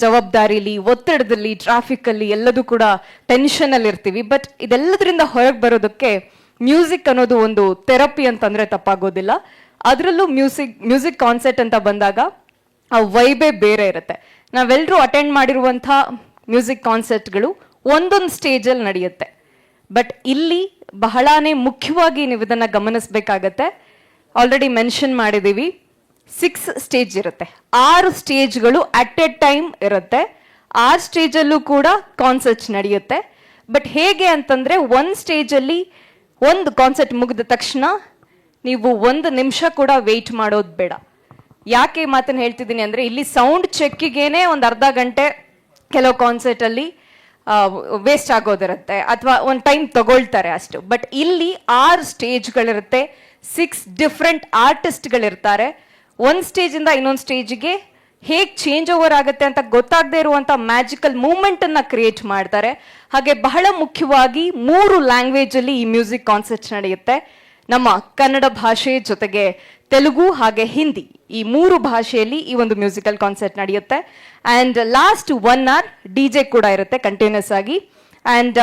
ಜವಾಬ್ದಾರಿಲಿ, ಒತ್ತಡದಲ್ಲಿ, ಟ್ರಾಫಿಕ್ ಅಲ್ಲಿ ಎಲ್ಲದೂ ಕೂಡ ಟೆನ್ಷನ್ ಅಲ್ಲಿ ಇರ್ತೀವಿ. ಬಟ್ ಇದೆಲ್ಲದರಿಂದ ಹೊರಗೆ ಬರೋದಕ್ಕೆ ಮ್ಯೂಸಿಕ್ ಅನ್ನೋದು ಒಂದು ಥೆರಪಿ ಅಂತಂದ್ರೆ ತಪ್ಪಾಗೋದಿಲ್ಲ. ಅದರಲ್ಲೂ ಮ್ಯೂಸಿಕ್ ಕಾನ್ಸರ್ಟ್ ಅಂತ ಬಂದಾಗ ಆ ವೈಬೇ ಬೇರೆ ಇರುತ್ತೆ. ನಾವೆಲ್ಲರೂ ಅಟೆಂಡ್ ಮಾಡಿರುವಂಥ ಮ್ಯೂಸಿಕ್ ಕಾನ್ಸರ್ಟ್ಗಳು ಒಂದೊಂದು ಸ್ಟೇಜಲ್ಲಿ ನಡೆಯುತ್ತೆ. ಬಟ್ ಇಲ್ಲಿ ಬಹಳಾನೇ ಮುಖ್ಯವಾಗಿ ನೀವು ಇದನ್ನು ಗಮನಿಸಬೇಕಾಗತ್ತೆ. ಆಲ್ರೆಡಿ ಮೆನ್ಷನ್ ಮಾಡಿದ್ದೀವಿ, 6 ಸ್ಟೇಜ್ ಇರುತ್ತೆ. 6 ಸ್ಟೇಜ್ಗಳು ಅಟ್ ಎ ಟೈಮ್ ಇರುತ್ತೆ. 6 ಸ್ಟೇಜಲ್ಲೂ ಕೂಡ ಕಾನ್ಸರ್ಟ್ ನಡೆಯುತ್ತೆ. ಬಟ್ ಹೇಗೆ ಅಂತಂದರೆ, ಒಂದು ಸ್ಟೇಜಲ್ಲಿ ಒಂದು ಕಾನ್ಸರ್ಟ್ ಮುಗಿದ ತಕ್ಷಣ ನೀವು 1 ನಿಮಿಷ ಕೂಡ ವೆಯ್ಟ್ ಮಾಡೋದು ಬೇಡ. ಯಾಕೆ ಮಾತನ್ನು ಹೇಳ್ತಿದ್ದೀನಿ ಅಂದರೆ, ಇಲ್ಲಿ ಸೌಂಡ್ ಚೆಕ್ಕಿಗೇನೆ ಒಂದು ಅರ್ಧ ಗಂಟೆ ಕೆಲವು ಕಾನ್ಸರ್ಟಲ್ಲಿ ವೇಸ್ಟ್ ಆಗೋದಿರುತ್ತೆ, ಅಥವಾ ಒಂದು ಟೈಮ್ ತಗೊಳ್ತಾರೆ ಅಷ್ಟು. ಬಟ್ ಇಲ್ಲಿ 6 ಸ್ಟೇಜ್ಗಳಿರುತ್ತೆ, 6 ಡಿಫ್ರೆಂಟ್ ಆರ್ಟಿಸ್ಟ್ಗಳಿರ್ತಾರೆ. ಒಂದು ಸ್ಟೇಜಿಂದ ಇನ್ನೊಂದು ಸ್ಟೇಜಿಗೆ ಹೇಗೆ ಚೇಂಜ್ ಓವರ್ ಆಗುತ್ತೆ ಅಂತ ಗೊತ್ತಾಗದೇ ಇರುವಂಥ ಮ್ಯಾಜಿಕಲ್ ಮೂಮೆಂಟನ್ನು ಕ್ರಿಯೇಟ್ ಮಾಡ್ತಾರೆ. ಹಾಗೆ ಬಹಳ ಮುಖ್ಯವಾಗಿ 3 ಲ್ಯಾಂಗ್ವೇಜಲ್ಲಿ ಈ ಮ್ಯೂಸಿಕ್ ಕಾನ್ಸರ್ಟ್ ನಡೆಯುತ್ತೆ. ನಮ್ಮ ಕನ್ನಡ ಭಾಷೆ ಜೊತೆಗೆ ತೆಲುಗು ಹಾಗೆ ಹಿಂದಿ, ಈ 3 ಭಾಷೆಯಲ್ಲಿ ಈ ಒಂದು ಮ್ಯೂಸಿಕಲ್ ಕಾನ್ಸರ್ಟ್ ನಡೆಯುತ್ತೆ. ಆ್ಯಂಡ್ ಲಾಸ್ಟ್ 1 hour DJ ಕೂಡ ಇರುತ್ತೆ ಕಂಟಿನ್ಯೂಸ್ ಆಗಿ. ಆ್ಯಂಡ್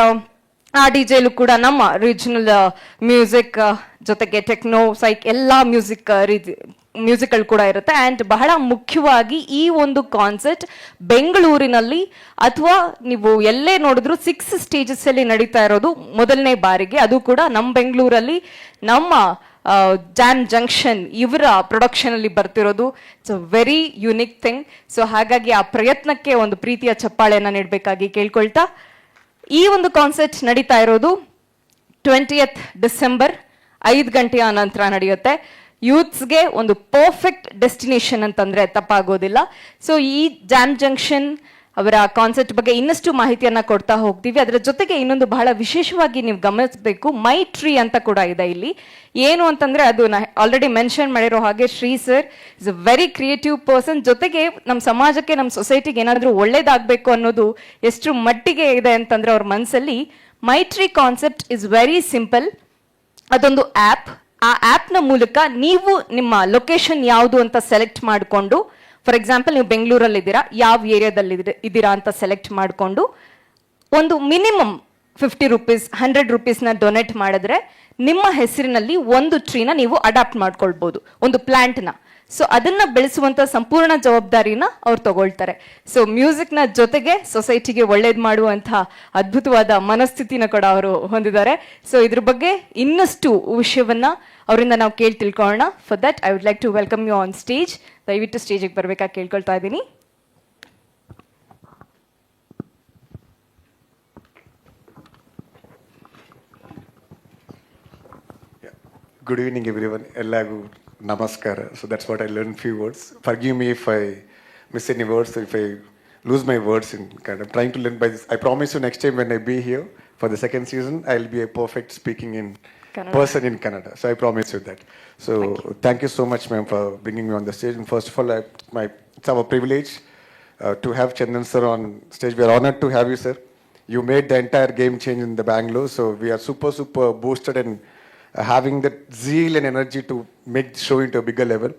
ಆ DJ-ಲೂ ಕೂಡ ನಮ್ಮ ರೀಜನಲ್ ಮ್ಯೂಸಿಕ್ ಜೊತೆಗೆ ಟೆಕ್ನೋ, ಸೈಕ್ ಎಲ್ಲ ಮ್ಯೂಸಿಕ್ಗಳು ಕೂಡ ಇರುತ್ತೆ. ಆ್ಯಂಡ್ ಬಹಳ ಮುಖ್ಯವಾಗಿ ಈ ಒಂದು ಕಾನ್ಸರ್ಟ್ ಬೆಂಗಳೂರಿನಲ್ಲಿ ಅಥವಾ ನೀವು ಎಲ್ಲೇ ನೋಡಿದ್ರು 6 ಸ್ಟೇಜಸ್ಸಲ್ಲಿ ನಡೀತಾ ಇರೋದು ಮೊದಲನೇ ಬಾರಿಗೆ. ಅದು ಕೂಡ ನಮ್ಮ ಬೆಂಗಳೂರಲ್ಲಿ ನಮ್ಮ ಜಾಮ್ ಜಂಕ್ಷನ್ ಇವರ ಪ್ರೊಡಕ್ಷನಲ್ಲಿ ಬರ್ತಿರೋದು. It's a very unique thing. So ಹಾಗಾಗಿ ಆ ಪ್ರಯತ್ನಕ್ಕೆ ಒಂದು ಪ್ರೀತಿಯ ಚಪ್ಪಾಳೆಯನ್ನು ನೀಡಬೇಕಾಗಿ ಕೇಳ್ಕೊಳ್ತಾ, ಈ ಒಂದು ಕಾನ್ಸರ್ಟ್ ನಡೀತಾ ಇರೋದು 20th ಡಿಸೆಂಬರ್ 5 ಗಂಟೆಯ ನಂತರ ನಡೆಯುತ್ತೆ. ಯೂತ್ಸ್ಗೆ ಒಂದು ಪರ್ಫೆಕ್ಟ್ ಡೆಸ್ಟಿನೇಷನ್ ಅಂತಂದರೆ ತಪ್ಪಾಗೋದಿಲ್ಲ. ಸೊ ಈ ಜಾಮ್ ಜಂಕ್ಷನ್ ಅವರ ಕಾನ್ಸರ್ಟ್ ಬಗ್ಗೆ ಇನ್ನಷ್ಟು ಮಾಹಿತಿಯನ್ನು ಕೊಡ್ತಾ ಹೋಗ್ತೀವಿ. ಅದರ ಜೊತೆಗೆ ಇನ್ನೊಂದು ಬಹಳ ವಿಶೇಷವಾಗಿ ನೀವು ಗಮನಿಸಬೇಕು, ಮೈ ಟ್ರೀ ಅಂತ ಕೂಡ ಇದೆ ಇಲ್ಲಿ. ಏನು ಅಂತಂದರೆ, ಅದು ಆಲ್ರೆಡಿ ಮೆನ್ಷನ್ ಮಾಡಿರೋ ಹಾಗೆ Shri sir is a very creative person. ಜೊತೆಗೆ ನಮ್ಮ ಸಮಾಜಕ್ಕೆ, ನಮ್ಮ ಸೊಸೈಟಿಗೆ ಏನಾದರೂ ಒಳ್ಳೇದಾಗಬೇಕು ಅನ್ನೋದು ಎಷ್ಟು ಮಟ್ಟಿಗೆ ಇದೆ ಅಂತಂದರೆ ಅವ್ರ ಮನಸ್ಸಲ್ಲಿ. My tree concept is very simple. ಅದೊಂದು ಆ್ಯಪ್. ಆ ಆ್ಯಪ್ನ ಮೂಲಕ ನೀವು ನಿಮ್ಮ ಲೊಕೇಶನ್ ಯಾವುದು ಅಂತ ಸೆಲೆಕ್ಟ್ ಮಾಡಿಕೊಂಡು, ಫಾರ್ ಎಕ್ಸಾಂಪಲ್ ನೀವು ಬೆಂಗಳೂರಲ್ಲಿದ್ದೀರಾ, ಯಾವ ಏರಿಯಾದಲ್ಲಿ ಇದ್ದೀರಾ ಅಂತ ಸೆಲೆಕ್ಟ್ ಮಾಡಿಕೊಂಡು ಒಂದು ಮಿನಿಮಮ್ 50 ರೂಪೀಸ್ 100 ರೂಪೀಸ್ನ ಡೊನೇಟ್ ಮಾಡಿದ್ರೆ ನಿಮ್ಮ ಹೆಸರಿನಲ್ಲಿ ಒಂದು ಟ್ರೀನ ನೀವು ಅಡಾಪ್ಟ್ ಮಾಡ್ಕೊಳ್ಬೋದು, ಒಂದು ಪ್ಲಾಂಟ್ನ. ಸೊ ಅದನ್ನು ಬೆಳೆಸುವಂಥ ಸಂಪೂರ್ಣ ಜವಾಬ್ದಾರಿನ ಅವ್ರು ತಗೊಳ್ತಾರೆ. ಸೊ ಮ್ಯೂಸಿಕ್ನ ಜೊತೆಗೆ ಸೊಸೈಟಿಗೆ ಒಳ್ಳೇದು ಮಾಡುವಂಥ ಅದ್ಭುತವಾದ ಮನಸ್ಥಿತಿನ ಕೂಡ ಅವರು ಹೊಂದಿದ್ದಾರೆ. ಸೊ ಇದ್ರ ಬಗ್ಗೆ ಇನ್ನಷ್ಟು ವಿಷಯವನ್ನು ಅವರಿಂದ ನಾವು ಕೇಳಿ ತಿಳ್ಕೊಳ್ಳೋಣ. For that I would like to welcome you on stage. ದಯವಿಟ್ಟು ಸ್ಟೇಜಿಗೆ ಬರಬೇಕಾಗಿ ಕೇಳ್ಕೊಳ್ತಾ ಇದ್ದೀನಿ. Good evening, everyone. Ellagu namaskara. So that's what I learned few words. Forgive me if I miss any words, if I lose my words in kind of trying to learn by this. I promise you next time when I be here for the second season, I'll be a perfect speaking in Kannada. Person in Kannada. So I promise you that. So thank you so much, ma'am, for bringing me on the stage. And first of all, it's our privilege to have Chandan sir on stage. We are honored to have you, sir. You made the entire game change in the Bangalore. So we are super boosted and having that zeal and energy to make the show into a bigger level.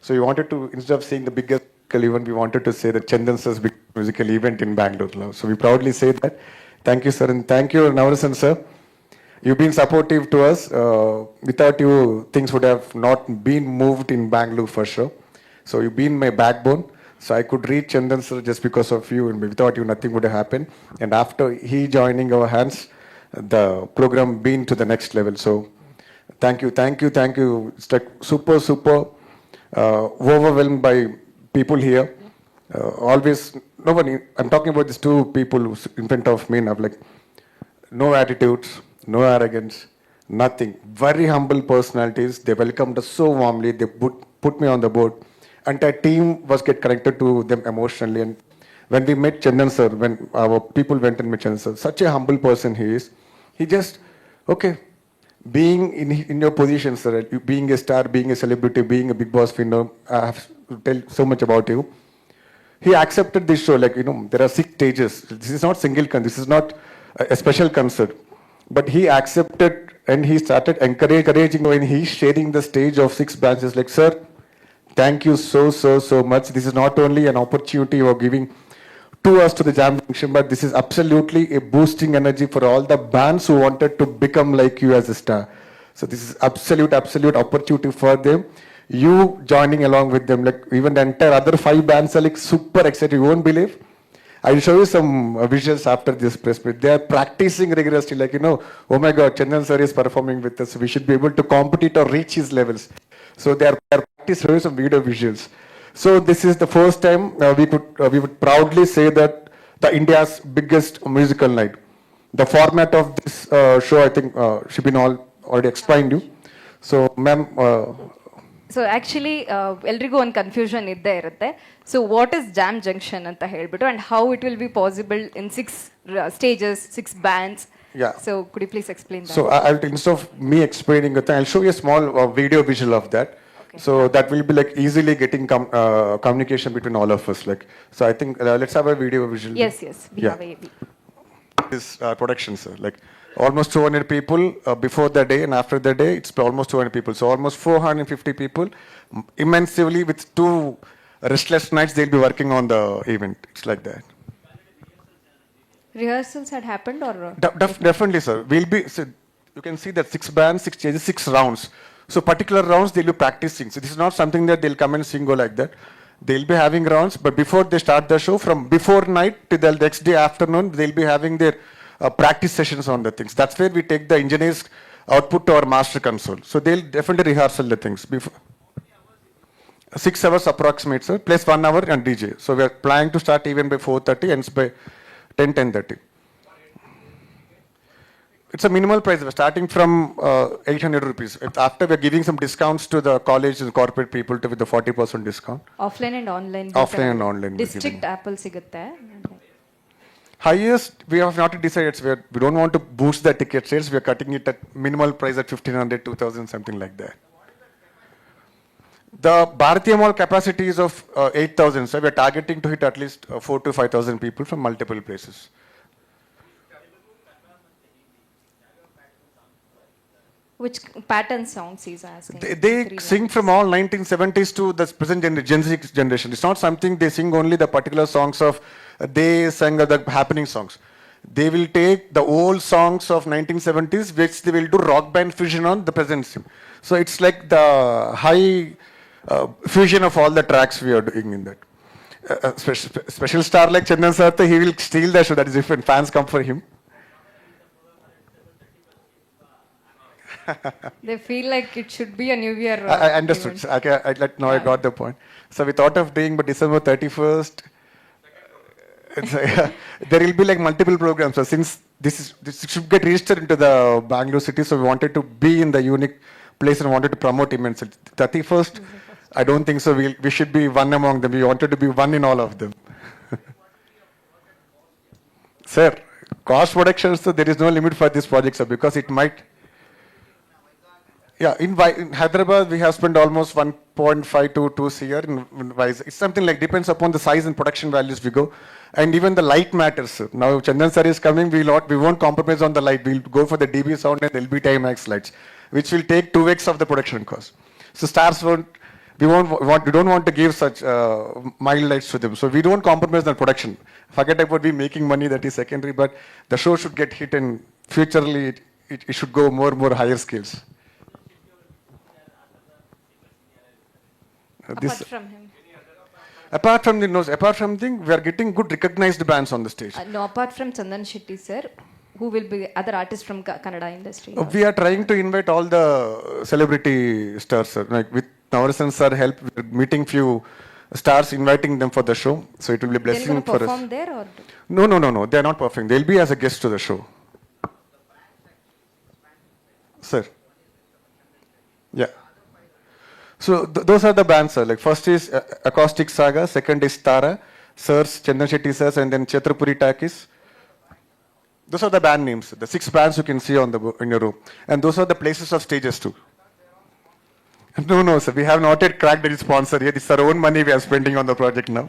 So we wanted to, instead of saying the biggest musical event, we wanted to say that Chandan sir's big musical event in Bangalore now. So we proudly say that. Thank you, sir. And thank you, Navarasan sir. You've been supportive to us. Without you, things would have not been moved in Bangalore for sure. So you've been my backbone. So I could reach Chandan sir just because of you, and without you, nothing would have happened. And after he joining our hands, the program been to the next level. So thank you. It's like super overwhelmed by people here. Always, nobody. I'm talking about these 2 people in front of me now. Like, no attitudes, no arrogance, nothing. Very humble personalities. They welcomed us so warmly. They put me on the board. Entire team was get connected to them emotionally. And when we met Chandan sir, when our people went and met Chandan sir, such a humble person he is. He just, okay, being in your position, sir, being a star, being a celebrity, being a big boss winner, I have to tell so much about you. He accepted this show, like, there are 6 stages. This is not single concert, this is not a special concert. But he accepted and he started encouraging when he's sharing the stage of 6 branches, like, sir, thank you so much. This is not only an opportunity you are giving to us to the Jam Junction, but this is absolutely a boosting energy for all the bands who wanted to become like you as a star. So this is absolute opportunity for them. You joining along with them, like even the entire other 5 bands are like super excited. You won't believe. I'll show you some visuals after this press meet. They are practicing rigorously, like, oh my God, Chandan sir is performing with us. We should be able to compete or reach his levels. So they are practicing some video visuals. So this is the first time we would proudly say that the India's biggest musical night. The format of this show, I think, Shibin already explained you. So, ma'am. So actually ಎಲ್ರಿಗೂ ಒಂದು confusion ಇದ್ದೇ ಇರುತ್ತೆ. So what is jam junction ಅಂತ ಹೇಳ್ಬಿಟ್ಟು and how it will be possible in 6 stages, 6 bands. Yeah. So could you please explain that? So I'll, instead of me explaining it, I'll show you a small video visual of that. Okay. So that will be like easily getting communication between all of us. Like, so I think let's have a video visual. Yes, we Yeah. have a This production, sir, like almost 200 people before the day, and after the day it's almost 200 people. So almost 450 people, immensely with 2 restless nights they'll be working on the event. It's like that. rehearsals had happened or Definitely, sir. We'll be. So you can see that 6 bands, 6 stages, 6 rounds. So particular rounds they'll be practicing. So this is not something that they'll come and sing go like that. They'll be having rounds, but before they start the show, from before night to the next day afternoon, they'll be having their practice sessions on the things. That's where we take the engineers' output to our master console. So they'll definitely rehearsal the things before. 6 hours approximate, sir, plus 1 hour and DJ. So we are planning to start even by 4:30 and by 10:30. It's a minimal price. We're starting from 800 rupees. After we're giving some discounts to the college and corporate people with the 40% discount. Offline and online Offline and online we're district ಆ್ಯಪಲ್ಲಿ ಸಿಗುತ್ತೆ. Highest, we have not decided. We don't want to boost the ticket sales. We are cutting it at minimal price at 1,500, 2,000, something like that. The Bharatiya Mall capacity is of 8,000. So we are targeting to hit at least 4,000 to 5,000 people from multiple places. Which pattern songs he's asking? They sing from all 1970s to the present Gen Z generation. It's not something they sing only the particular songs of they sang the happening songs. They will take the old songs of 1970s, which they will do rock band fusion on the present. So it's like the high fusion of all the tracks we are doing in that. Special star like Chandan sir, he will steal the show. That is if fans come for him. They feel like it should be a New Year. I understood. Now I got the point. So we thought of doing, but December 31st, there will be like multiple programs. So since this should get registered into the Bangalore city, so we wanted to be in the unique place and wanted to promote immensely. 31st, I don't think so. We should be one among them. We wanted to be one in all of them. Sir, cost productions, so there is no limit for this project, sir, because it might. Yeah, in Hyderabad, we have spent almost 1.5 to 2 crore in Vizag. It's something like depends upon the size and production values we go. And even the light matters. Now, Chandan sir is coming, we won't compromise on the light. We'll go for the DB sound and LB Timax lights, which will take 2x of the production cost. So stars we don't want to give such mild lights to them. So we don't compromise on production. Forget about we making money, that is secondary, but the show should get hit and futurely it should go more higher scales. Apart from we are getting good recognized bands on the stage. No, apart from Chandan Shetty sir, who will be other artists from Kannada industry? We are trying to invite all the celebrity stars, sir. Like with Navarasan sir help, we're meeting few stars, inviting them for the show. So it will be a blessing They're for perform us. there or? No. They are not performing. They'll be as a guest to the show. Sir. Yeah. So those are the bands, sir. Like first is Acoustic Saga, second is Tara, Sirs, Chandan Shetty Sirs, and then Chhatrapuri Takis. Those are the band names. The 6 bands you can see in your room, and those are the places of stages too. No, sir. We have not yet cracked any sponsor yet. It's our own money we are spending on the project now.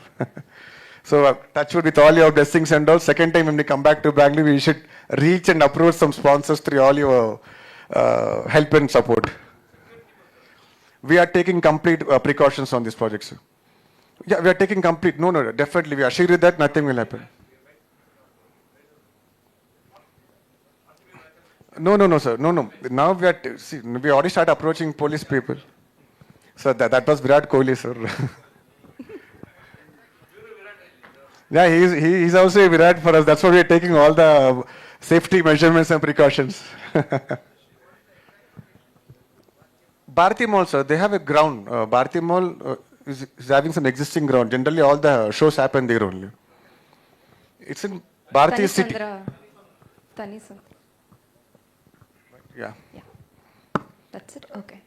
So touch wood with all your blessings and all. Second time when we come back to Bangalore, we should reach and approach some sponsors through all your help and support. We are taking complete precautions on this project, sir. Yeah, we are taking complete. No, definitely. We assure you that nothing will happen. No, sir. No. Now we already start approaching police people. So that was Virat Kohli, sir. Yeah, he's also a Virat for us. That's why we are taking all the safety measurements and precautions. Bharati Mall, sir, they have a ground. Bharati Mall is having some existing ground. Generally, all the shows happen there only. It's in Bharati City. Tanisandra. Yeah. That's it. Okay.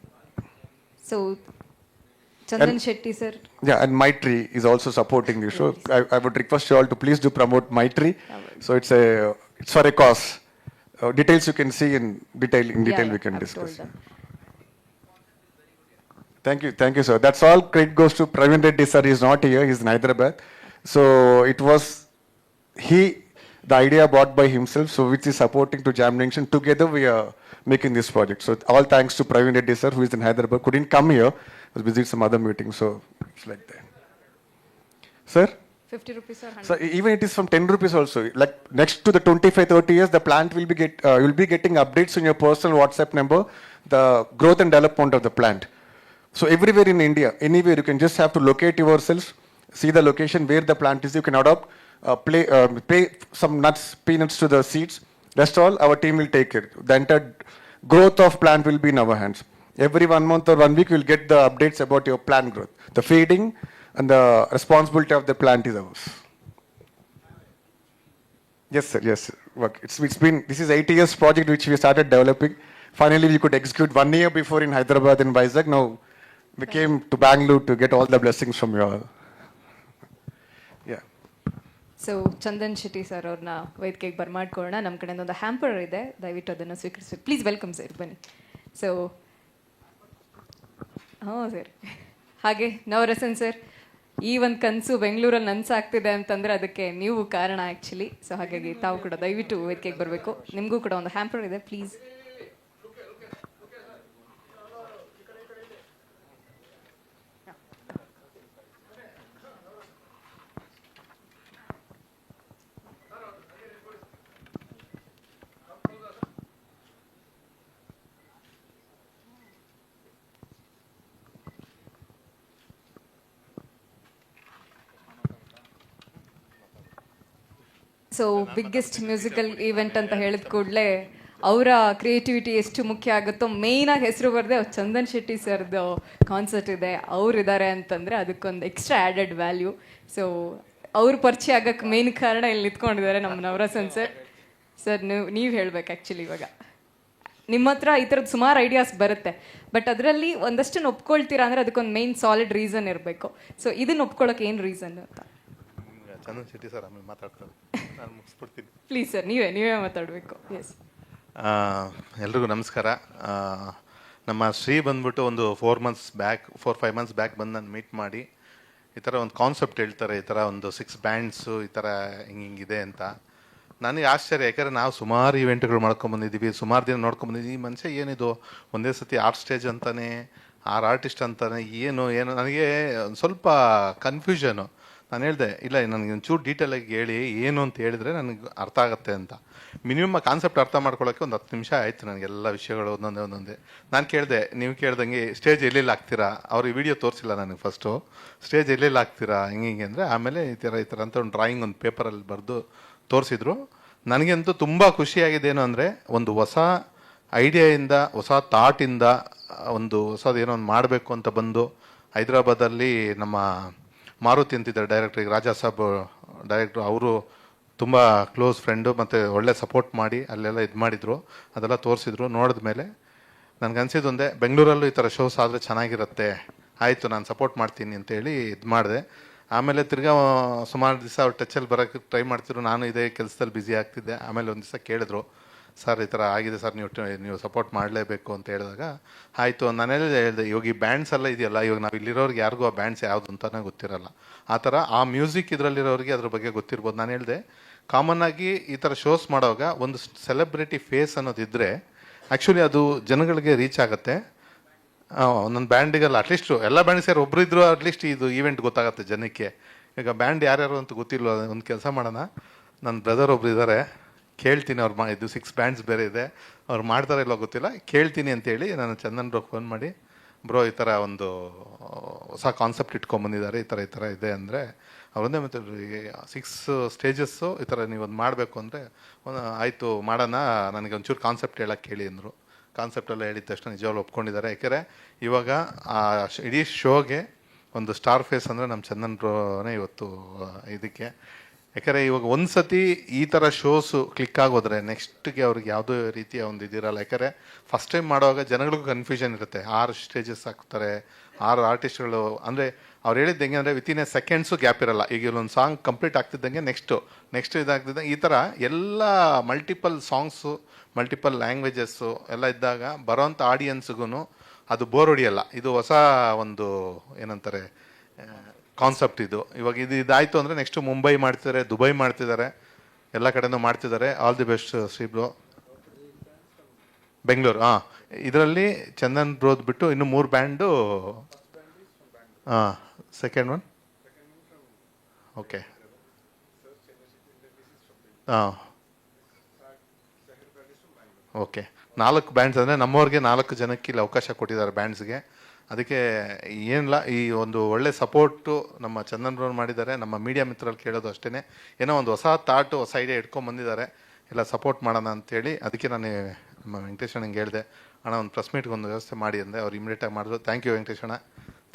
So, Chandan And- Shetty sir. Yeah, and Maitri is also supporting the show. I would request you all to please do promote Maitri. So it's for a cause. Details you can see in detail. We can I've discuss. told them. Thank you, sir. That's all. Credit goes to Praveen Reddy, sir. He's not here. He's in Hyderabad. So it was the idea brought by himself. So which is supporting to Jam Junction. Together we are making this project. So all thanks to Praveen Reddy, sir, who is in Hyderabad. Couldn't come here. Was busy with some other meeting. So it's like that. Sir. 50 rupees or 100? So even it is from 10 rupees also. Like next to the 25-30 years, the plant will be you'll be getting updates on your personal WhatsApp number, the growth and development of the plant. So everywhere in India, anywhere, you can just have to locate yourselves, see the location where the plant is. You can adopt, pay some nuts, peanuts to the seeds. That's all. Our team will take care. The entire growth of plant will be in our hands. Every 1 month or 1 week, you'll get the updates about your plant growth. The feeding and the responsibility of the plant is ours. Yes, sir. Yes, sir. Work. It's been, this is 8 years project which we started developing. Finally, we could execute 1 year before in Hyderabad and Vizag. Now, we came to Bangalore to get all the blessings from you all. Yeah. So Chandan Shetty sir ಅವ್ರನ್ನ ವೇದಿಕೆಗೆ ಬರ್ಮಾಡ್ಕೊಳ್ಳೋಣ. ನಮ್ಮ ಕಡೆಯಿಂದ ಒಂದು hamper ಇದೆ, ದಯವಿಟ್ಟು ಅದನ್ನು ಸ್ವೀಕರಿಸಬೇಕು. Please welcome sir, ಬನ್ನಿ. ಸೊ ಹ್ಞೂ ಸರ್, ಹಾಗೆ ನವರಸನ್ ಸರ್, ಈ ಒಂದು ಕನಸು ಬೆಂಗಳೂರಲ್ಲಿ ನನ್ಸಾಗ್ತಿದೆ ಅಂತಂದರೆ ಅದಕ್ಕೆ ನೀವು ಕಾರಣ ಆ್ಯಕ್ಚುಲಿ. ಸೊ ಹಾಗಾಗಿ ತಾವು ಕೂಡ ದಯವಿಟ್ಟು ವೇದಿಕೆಗೆ ಬರಬೇಕು. ನಿಮಗೂ ಕೂಡ ಒಂದು ಹ್ಯಾಂಪರ್ ಇದೆ, please. So biggest musical event ಅಂತ ಹೇಳಿದ ಕೂಡಲೇ ಅವರ ಕ್ರಿಯೇಟಿವಿಟಿ ಎಷ್ಟು ಮುಖ್ಯ ಆಗುತ್ತೋ, ಮೇಯ್ನಾಗಿ ಹೆಸರು ಬರದೆ ಚಂದನ್ ಶೆಟ್ಟಿ ಸರ್ದು ಕಾನ್ಸರ್ಟ್ ಇದೆ, ಅವರಿದ್ದಾರೆ ಅಂತಂದರೆ ಅದಕ್ಕೊಂದು ಎಕ್ಸ್ಟ್ರಾ ಆ್ಯಡೆಡ್ ವ್ಯಾಲ್ಯೂ. ಸೊ ಅವ್ರ ಪರಿಚಯ ಆಗಕ್ಕೆ ಮೇನ್ ಕಾರಣ ಇಲ್ಲಿ ನಿಂತ್ಕೊಂಡಿದ್ದಾರೆ ನಮ್ಮ ನವರಸನ್ ಸರ್. ಸರ್ ನೀವು ಹೇಳ್ಬೇಕು ಆ್ಯಕ್ಚುಲಿ. ಇವಾಗ ನಿಮ್ಮ ಹತ್ರ ಈ ಥರದ್ದು ಸುಮಾರು ಐಡಿಯಾಸ್ ಬರುತ್ತೆ, ಬಟ್ ಅದರಲ್ಲಿ ಒಂದಷ್ಟನ್ನು ಒಪ್ಕೊಳ್ತೀರಾ ಅಂದರೆ ಅದಕ್ಕೊಂದು ಮೇನ್ ಸಾಲಿಡ್ ರೀಸನ್ ಇರಬೇಕು. ಸೊ ಇದನ್ನು ಒಪ್ಕೊಳ್ಳೋಕೆ ಏನು ರೀಸನ್ ಅಂತ? ಚಂದನ್ ಶೆಟ್ಟಿ ಸರ್ ಆಮೇಲೆ ಮಾತಾಡ್ತಾರೆ, ನಾನು ಮುಗಿಸ್ಬಿಡ್ತೀನಿ. ಪ್ಲೀಸ್ ಸರ್, ನೀವೇ ಮಾತಾಡಬೇಕು. ಎಸ್. ಎಲ್ರಿಗೂ ನಮಸ್ಕಾರ. ನಮ್ಮ ಶ್ರೀ ಬಂದ್ಬಿಟ್ಟು ಒಂದು 4-5 ಮಂತ್ಸ್ ಬ್ಯಾಕ್ ಬಂದು ನಾನು ಮೀಟ್ ಮಾಡಿ ಈ ಥರ ಒಂದು ಕಾನ್ಸೆಪ್ಟ್ ಹೇಳ್ತಾರೆ, ಈ ಥರ ಒಂದು 6 ಬ್ಯಾಂಡ್ಸು ಈ ಥರ ಹಿಂಗಿದೆ ಅಂತ. ನನಗೆ ಆಶ್ಚರ್ಯ, ಯಾಕಂದರೆ ನಾವು ಸುಮಾರು ಇವೆಂಟ್ಗಳು ಮಾಡ್ಕೊಂಬಂದಿದ್ದೀವಿ, ಸುಮಾರು ದಿನ ನೋಡ್ಕೊಂಬಂದಿದ್ದೀವಿ. ಈ ಮನುಷ್ಯ ಏನಿದು ಒಂದೇ ಸತಿ ಆರ್ಟ್ ಸ್ಟೇಜ್ ಅಂತಾನೆ, ಆರ್ಟಿಸ್ಟ್ ಅಂತಾನೆ, ಏನು ನನಗೆ ಒಂದು ಸ್ವಲ್ಪ ಕನ್ಫ್ಯೂಷನು. ನಾನು ಹೇಳಿದೆ, ಇಲ್ಲ ನನಗೆ ಒಂಚೂರು ಡೀಟೇಲಾಗಿ ಹೇಳಿ ಏನು ಅಂತ ಹೇಳಿದ್ರೆ ನನಗೆ ಅರ್ಥ ಆಗುತ್ತೆ ಅಂತ. ಮಿನಿಮಮ್ ಕಾನ್ಸೆಪ್ಟ್ ಅರ್ಥ ಮಾಡ್ಕೊಳ್ಳೋಕ್ಕೆ ಒಂದು 10 ನಿಮಿಷ ಆಯಿತು ನನಗೆಲ್ಲ ವಿಷಯಗಳು ಒಂದೊಂದೇ. ನಾನು ಕೇಳಿದೆ, ನೀವು ಕೇಳ್ದಂಗೆ ಸ್ಟೇಜ್ ಎಲ್ಲೆಲ್ಲಿ ಹಾಕ್ತೀರಾ, ಅವ್ರು ಈ ವಿಡಿಯೋ ತೋರಿಸಿಲ್ಲ ನನಗೆ ಫಸ್ಟು. ಸ್ಟೇಜ್ ಎಲ್ಲೆಲ್ಲಿ ಹಾಕ್ತೀರಾ ಹಿಂಗೆ ಅಂದರೆ, ಆಮೇಲೆ ಈ ಥರ ಅಂತ ಒಂದು ಡ್ರಾಯಿಂಗ್ ಒಂದು ಪೇಪರಲ್ಲಿ ಬರೆದು ತೋರಿಸಿದ್ರು. ನನಗಂತೂ ತುಂಬ ಖುಷಿಯಾಗಿದ್ದೇನು ಅಂದರೆ, ಒಂದು ಹೊಸ ಐಡಿಯಾಯಿಂದ, ಹೊಸ ಥಾಟಿಂದ ಒಂದು ಹೊಸದೇನೋ ಒಂದು ಮಾಡಬೇಕು ಅಂತ ಬಂದು ಹೈದರಾಬಾದಲ್ಲಿ ನಮ್ಮ ಮಾರುತಿ ಅಂತಿದ್ದಾರೆ ಡೈರೆಕ್ಟ್ರಿಗೆ, ರಾಜಾ ಸಾಬ್ ಡೈರೆಕ್ಟ್ರು, ಅವರು ತುಂಬ ಕ್ಲೋಸ್ ಫ್ರೆಂಡು ಮತ್ತು ಒಳ್ಳೆ ಸಪೋರ್ಟ್ ಮಾಡಿ ಅಲ್ಲೆಲ್ಲ ಇದು ಮಾಡಿದರು, ಅದೆಲ್ಲ ತೋರಿಸಿದ್ರು. ನೋಡಿದ ಮೇಲೆ ನನಗನ್ಸಿದ್ದೊಂದೇ, ಬೆಂಗಳೂರಲ್ಲೂ ಈ ಥರ ಶೋಸ್ ಆದರೆ ಚೆನ್ನಾಗಿರುತ್ತೆ, ಆಯಿತು ನಾನು ಸಪೋರ್ಟ್ ಮಾಡ್ತೀನಿ ಅಂತೇಳಿ ಇದು ಮಾಡಿದೆ. ಆಮೇಲೆ ತಿರ್ಗಾ ಸುಮಾರು ದಿವಸ ಅವ್ರು ಟಚಲ್ಲಿ ಬರೋಕ್ಕೆ ಟ್ರೈ ಮಾಡ್ತಿದ್ರು, ನಾನು ಇದೇ ಕೆಲಸದಲ್ಲಿ ಬ್ಯುಸಿ ಆಗ್ತಿದ್ದೆ. ಆಮೇಲೆ ಒಂದು ದಿವಸ ಕೇಳಿದ್ರು, ಸರ್ ಈ ಥರ ಆಗಿದೆ ಸರ್, ನೀವು ಸಪೋರ್ಟ್ ಮಾಡಲೇಬೇಕು ಅಂತ ಹೇಳಿದಾಗ ಆಯಿತು. ನಾನು ಹೇಳಿದೆ, ಇವಾಗ ಈ ಬ್ಯಾಂಡ್ಸ್ ಎಲ್ಲ ಇದೆಯಲ್ಲ, ಇವಾಗ ನಾವು ಇಲ್ಲಿರೋರಿಗೆ ಯಾರಿಗೂ ಆ ಬ್ಯಾಂಡ್ಸ್ ಯಾವುದು ಅಂತಲೇ ಗೊತ್ತಿರಲ್ಲ. ಆ ಥರ ಆ ಮ್ಯೂಸಿಕ್ ಇದರಲ್ಲಿರೋರಿಗೆ ಅದ್ರ ಬಗ್ಗೆ ಗೊತ್ತಿರ್ಬೋದು. ನಾನು ಹೇಳಿದೆ, ಕಾಮನ್ನಾಗಿ ಈ ಥರ ಶೋಸ್ ಮಾಡೋವಾಗ ಒಂದು ಸೆಲೆಬ್ರಿಟಿ ಫೇಸ್ ಅನ್ನೋದಿದ್ದರೆ ಆ್ಯಕ್ಚುಲಿ ಅದು ಜನಗಳಿಗೆ ರೀಚ್ ಆಗುತ್ತೆ. ಒಂದೊಂದು ಬ್ಯಾಂಡಿಗೆಲ್ಲ ಅಟ್ಲೀಸ್ಟ್ ಎಲ್ಲ ಬ್ಯಾಂಡ್ ಸೇರಿ ಒಬ್ಬರು ಇದ್ದರೂ ಅಟ್ಲೀಸ್ಟ್ ಇದು ಈವೆಂಟ್ ಗೊತ್ತಾಗುತ್ತೆ ಜನಕ್ಕೆ. ಈಗ ಬ್ಯಾಂಡ್ ಯಾರ್ಯಾರು ಅಂತ ಗೊತ್ತಿಲ್ಲ. ಒಂದು ಕೆಲಸ ಮಾಡೋಣ, ನನ್ನ ಬ್ರದರ್ ಒಬ್ರು ಇದ್ದಾರೆ, ಕೇಳ್ತೀನಿ ಅವ್ರು ಇದು 6 ಬ್ಯಾಂಡ್ಸ್ ಬೇರೆ ಇದೆ, ಅವ್ರು ಮಾಡ್ತಾರೋ ಇಲ್ಲೋ ಗೊತ್ತಿಲ್ಲ, ಕೇಳ್ತೀನಿ ಅಂತೇಳಿ ನಾನು ಚಂದನ್ ಬ್ರೋ ಫೋನ್ ಮಾಡಿ, ಬ್ರೋ ಈ ಥರ ಒಂದು ಹೊಸ ಕಾನ್ಸೆಪ್ಟ್ ಇಟ್ಕೊಂಬಂದಿದ್ದಾರೆ, ಈ ಥರ ಇದೆ ಅಂದರೆ ಅವರೊಂದೇ ಮತ್ತೆ 6 ಸ್ಟೇಜಸ್ಸು ಈ ಥರ ನೀವು ಒಂದು ಮಾಡಬೇಕು ಅಂದರೆ ಆಯಿತು ಮಾಡೋಣ, ನನಗೆ ಒಂಚೂರು ಕಾನ್ಸೆಪ್ಟ್ ಹೇಳಕ್ಕೆ ಹೇಳಿ ಅಂದರು. ಕಾನ್ಸೆಪ್ಟೆಲ್ಲ ಹೇಳಿದ ತಕ್ಷಣ ನಿಜವಾಗ್ಲೂ ಒಪ್ಕೊಂಡಿದ್ದಾರೆ. ಯಾಕೆಂದರೆ ಇವಾಗ ಆ ಇಡೀ ಶೋಗೆ ಒಂದು ಸ್ಟಾರ್ ಫೇಸ್ ಅಂದರೆ ನಮ್ಮ ಚಂದನ್ ಬ್ರೋನೇ ಇವತ್ತು ಇದಕ್ಕೆ. ಯಾಕಂದರೆ ಇವಾಗ ಒಂದು ಸತಿ ಈ ಥರ ಶೋಸು ಕ್ಲಿಕ್ ಆಗೋದ್ರೆ ನೆಕ್ಸ್ಟ್ಗೆ ಅವ್ರಿಗೆ ಯಾವುದೇ ರೀತಿಯ ಒಂದು ಇದಿರಲ್ಲ. ಯಾಕಂದರೆ ಫಸ್ಟ್ ಟೈಮ್ ಮಾಡುವಾಗ ಜನಗಳಿಗೂ ಕನ್ಫ್ಯೂಷನ್ ಇರುತ್ತೆ. 6 ಸ್ಟೇಜಸ್ ಹಾಕ್ತಾರೆ, 6 ಆರ್ಟಿಸ್ಟ್ಗಳು, ಅಂದರೆ ಅವ್ರು ಹೇಳಿದ್ದು ಹೆಂಗೆ ಅಂದರೆ ವಿತಿನ್ ಎ ಸೆಕೆಂಡ್ಸು ಗ್ಯಾಪ್ ಇರಲ್ಲ. ಈಗ ಇಲ್ಲೊಂದು ಸಾಂಗ್ ಕಂಪ್ಲೀಟ್ ಆಗ್ತಿದ್ದಂಗೆ ನೆಕ್ಸ್ಟ್ ಇದಾಗ್ತಿದ್ದಂಗೆ ಈ ಥರ ಎಲ್ಲ ಮಲ್ಟಿಪಲ್ ಸಾಂಗ್ಸು, ಮಲ್ಟಿಪಲ್ ಲ್ಯಾಂಗ್ವೇಜಸ್ಸು ಎಲ್ಲ ಇದ್ದಾಗ ಬರೋಂಥ ಆಡಿಯನ್ಸ್ಗೂ ಅದು ಬೋರ್ ಹೊಡಿಯಲ್ಲ. ಇದು ಹೊಸ ಒಂದು ಏನಂತಾರೆ ಕಾನ್ಸೆಪ್ಟ್ ಇದು. ಇವಾಗ ಇದಾಯಿತು ಅಂದರೆ ನೆಕ್ಸ್ಟ್ ಮುಂಬೈ ಮಾಡ್ತಿದ್ದಾರೆ, ದುಬೈ ಮಾಡ್ತಿದ್ದಾರೆ, ಎಲ್ಲ ಕಡೆನೂ ಮಾಡ್ತಿದ್ದಾರೆ. All the best Shri bro. Bengaluru, ಇದರಲ್ಲಿ ಚಂದನ್ ಬ್ರೋದ್ ಬಿಟ್ಟು ಇನ್ನೂ 3 band. Second one okay. Okay, 4 bands ಅಂದರೆ ನಮ್ಮವ್ರಿಗೆ 4 ಜನಕ್ಕೆ ಇಲ್ಲಿ ಅವಕಾಶ ಕೊಟ್ಟಿದ್ದಾರೆ ಬ್ಯಾಂಡ್ಸ್ಗೆ. ಅದಕ್ಕೆ ಏನಿಲ್ಲ, ಈ ಒಂದು ಒಳ್ಳೆ ಸಪೋರ್ಟು ನಮ್ಮ ಚಂದನ್ ಬ್ರೋ ಮಾಡಿದ್ದಾರೆ. ನಮ್ಮ ಮೀಡಿಯಾ ಮಿತ್ರರಲ್ಲಿ ಕೇಳೋದು ಅಷ್ಟೇ, ಏನೋ ಒಂದು ಹೊಸ ಥಾಟು, ಹೊಸ ಐಡಿಯಾ ಇಟ್ಕೊಂಡ್ಬಂದಿದ್ದಾರೆ, ಎಲ್ಲ ಸಪೋರ್ಟ್ ಮಾಡೋಣ ಅಂತೇಳಿ. ಅದಕ್ಕೆ ನಾನು ನಮ್ಮ ವೆಂಕಟೇಶಣ್ಣಂಗೆ ಹೇಳಿದೆ, ಅಣ್ಣ ಒಂದು ಪ್ರೆಸ್ ಮೀಟ್ಗೆ ಒಂದು ವ್ಯವಸ್ಥೆ ಮಾಡಿ ಅಂದೆ. ಅವ್ರು ಇಮಿಡಿಯೇಟಾಗಿ ಮಾಡಿದ್ರು. ಥ್ಯಾಂಕ್ ಯು ವೆಂಕಟೇಶಣ್ಣ,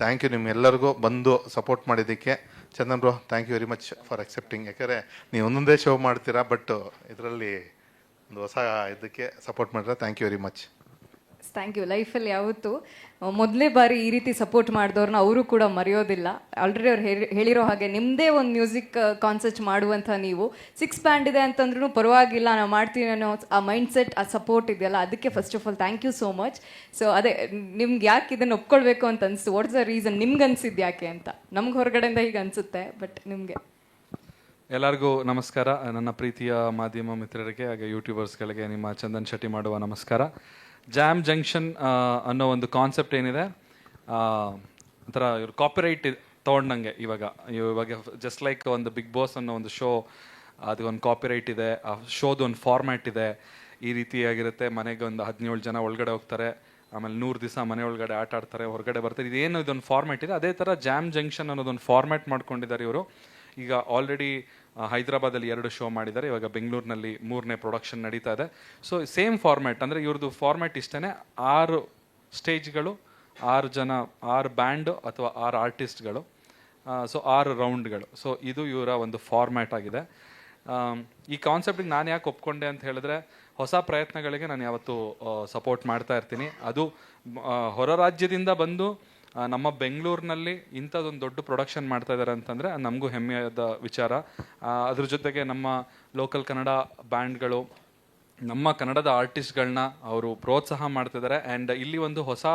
ಥ್ಯಾಂಕ್ ಯು ನಿಮ್ಮೆಲ್ಲರಿಗೂ ಬಂದು ಸಪೋರ್ಟ್ ಮಾಡಿದ್ದಕ್ಕೆ. Chandan bro, thank you very much for accepting. ಯಾಕಂದರೆ ನೀವು ಒಂದೊಂದೇ ಶೋ ಮಾಡ್ತೀರಾ, ಬಟ್ ಇದರಲ್ಲಿ ಒಂದು ಹೊಸ ಇದಕ್ಕೆ ಸಪೋರ್ಟ್ ಮಾಡಿದ್ರೆ thank you very much. Thank you. ಲೈಫಲ್ಲಿ ಯಾವತ್ತು ಮೊದಲೇ ಬಾರಿ ಈ ರೀತಿ ಸಪೋರ್ಟ್ ಮಾಡಿದವ್ರನ್ನ ಅವರು ಕೂಡ ಮರೆಯೋದಿಲ್ಲ. ಆಲ್ರೆಡಿ ಅವ್ರು ಹೇಳಿರೋ ಹಾಗೆ ನಿಮ್ಮದೇ ಒಂದು ಮ್ಯೂಸಿಕ್ ಕಾನ್ಸರ್ಟ್ ಮಾಡುವಂಥ ನೀವು 6 ಬ್ಯಾಂಡ್ ಇದೆ ಅಂತಂದ್ರೂ ಪರವಾಗಿಲ್ಲ, ನಾವು ಮಾಡ್ತೀವಿ ಅನ್ನೋ ಆ ಮೈಂಡ್ ಸೆಟ್, ಆ ಸಪೋರ್ಟ್ ಇದೆಯಲ್ಲ, ಅದಕ್ಕೆ first of all thank you so much. So ಅದೇ ನಿಮ್ಗೆ ಯಾಕೆ ಇದನ್ನು ಒಪ್ಕೊಳ್ಬೇಕು ಅಂತ ಅನಿಸ್ತು? What's the reason? ನಿಮ್ಗೆ ಅನ್ಸಿದ್ದು ಯಾಕೆ ಅಂತ? ನಮ್ಗೆ ಹೊರಗಡೆಯಿಂದ ಹೀಗೆ ಅನಿಸುತ್ತೆ, ಬಟ್ ನಿಮಗೆ? ಎಲ್ಲರಿಗೂ ನಮಸ್ಕಾರ. ನನ್ನ ಪ್ರೀತಿಯ ಮಾಧ್ಯಮ ಮಿತ್ರರಿಗೆ ಹಾಗೆ ಯೂಟ್ಯೂಬರ್ಸ್ಗಳಿಗೆ ನಿಮ್ಮ ಚಂದನ್ ಶೆಟ್ಟಿ ಮಾಡುವ ನಮಸ್ಕಾರ. ಜಾಮ್ ಜಂಕ್ಷನ್ ಅನ್ನೋ ಒಂದು ಕಾನ್ಸೆಪ್ಟ್ ಏನಿದೆ, ಒಂಥರ ಇವ್ರು ಕಾಪಿರೈಟ್ ತೊಗೊಂಡಂಗೆ. ಇವಾಗ ಜಸ್ಟ್ ಲೈಕ್ ಒಂದು ಬಿಗ್ ಬಾಸ್ ಅನ್ನೋ ಒಂದು ಶೋ, ಅದಕ್ಕೊಂದು ಕಾಪಿರೈಟ್ ಇದೆ, ಆ ಶೋದು ಒಂದು ಫಾರ್ಮ್ಯಾಟ್ ಇದೆ, ಈ ರೀತಿಯಾಗಿರುತ್ತೆ. ಮನೆಗೆ ಒಂದು 17 ಜನ ಒಳಗಡೆ ಹೋಗ್ತಾರೆ, ಆಮೇಲೆ 100 ದಿವಸ ಮನೆ ಒಳಗಡೆ ಆಟ ಆಡ್ತಾರೆ, ಹೊರಗಡೆ ಬರ್ತಾರೆ. ಇದೇನು ಇದೊಂದು ಫಾರ್ಮ್ಯಾಟ್ ಇದೆ, ಅದೇ ಥರ ಜಾಮ್ ಜಂಕ್ಷನ್ ಅನ್ನೋದೊಂದು ಫಾರ್ಮ್ಯಾಟ್ ಮಾಡ್ಕೊಂಡಿದ್ದಾರೆ ಇವರು. ಈಗ ಆಲ್ರೆಡಿ ಹೈದರಾಬಾದಲ್ಲಿ 2 ಶೋ ಮಾಡಿದ್ದಾರೆ, ಇವಾಗ ಬೆಂಗಳೂರಿನಲ್ಲಿ 3ನೇ ಪ್ರೊಡಕ್ಷನ್ ನಡೀತಾ ಇದೆ. ಸೊ ಸೇಮ್ ಫಾರ್ಮ್ಯಾಟ್, ಅಂದರೆ ಇವ್ರದ್ದು ಫಾರ್ಮ್ಯಾಟ್ ಇಷ್ಟೇ, 6 ಸ್ಟೇಜ್ಗಳು, 6 ಜನ, 6 ಬ್ಯಾಂಡು ಅಥವಾ 6 ಆರ್ಟಿಸ್ಟ್ಗಳು, ಸೊ 6 ರೌಂಡ್ಗಳು. ಸೊ ಇದು ಇವರ ಒಂದು ಫಾರ್ಮ್ಯಾಟ್ ಆಗಿದೆ. ಈ ಕಾನ್ಸೆಪ್ಟಿಗೆ ನಾನು ಯಾಕೆ ಒಪ್ಕೊಂಡೆ ಅಂತ ಹೇಳಿದ್ರೆ, ಹೊಸ ಪ್ರಯತ್ನಗಳಿಗೆ ನಾನು ಯಾವತ್ತೂ ಸಪೋರ್ಟ್ ಮಾಡ್ತಾ ಇರ್ತೀನಿ. ಅದು ಹೊರ ರಾಜ್ಯದಿಂದ ಬಂದು ನಮ್ಮ ಬೆಂಗಳೂರಿನಲ್ಲಿ ಇಂಥದ್ದೊಂದು ದೊಡ್ಡ ಪ್ರೊಡಕ್ಷನ್ ಮಾಡ್ತಾ ಇದ್ದಾರೆ ಅಂತಂದರೆ ನಮಗೂ ಹೆಮ್ಮೆಯಾದ ವಿಚಾರ. ಅದ್ರ ಜೊತೆಗೆ ನಮ್ಮ ಲೋಕಲ್ ಕನ್ನಡ ಬ್ಯಾಂಡ್ಗಳು, ನಮ್ಮ ಕನ್ನಡದ ಆರ್ಟಿಸ್ಟ್ಗಳನ್ನ ಅವರು ಪ್ರೋತ್ಸಾಹ ಮಾಡ್ತಿದ್ದಾರೆ. ಆ್ಯಂಡ್ ಇಲ್ಲಿ ಒಂದು ಹೊಸ